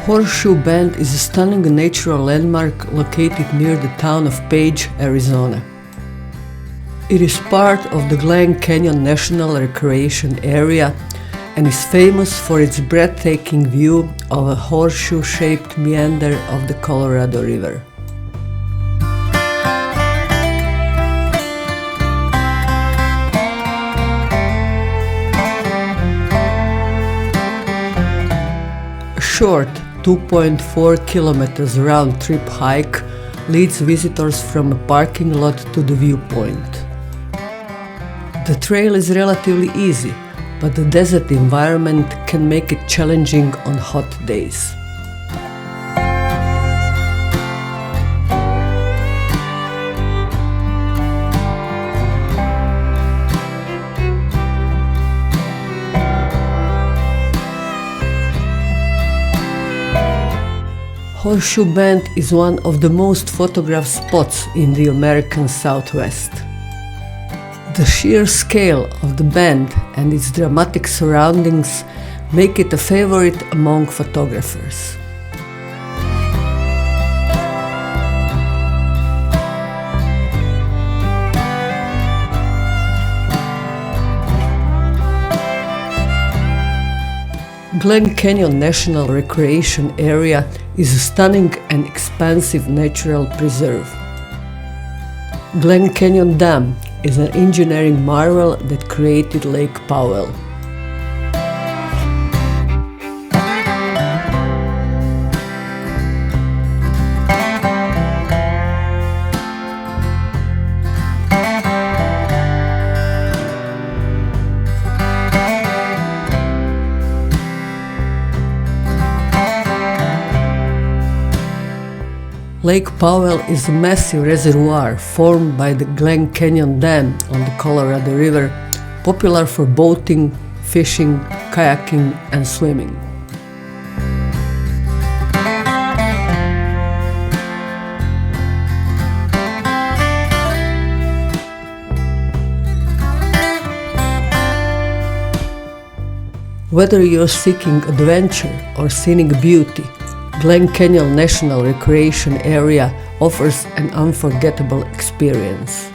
Horseshoe Bend is a stunning natural landmark located near the town of Page, Arizona. It is part of the Glen Canyon National Recreation Area and is famous for its breathtaking view of a horseshoe-shaped meander of the Colorado River. A short 2.4 kilometers round-trip hike leads visitors from a parking lot to the viewpoint. The trail is relatively easy, but the desert environment can make it challenging on hot days. Horseshoe Bend is one of the most photographed spots in the American Southwest. The sheer scale of the bend and its dramatic surroundings make it a favorite among photographers. Glen Canyon National Recreation Area is a stunning and expansive natural preserve. Glen Canyon Dam is an engineering marvel that created Lake Powell. Lake Powell is a massive reservoir formed by the Glen Canyon Dam on the Colorado River, popular for boating, fishing, kayaking, and swimming. Whether you're seeking adventure or scenic beauty, Glen Canyon National Recreation Area offers an unforgettable experience.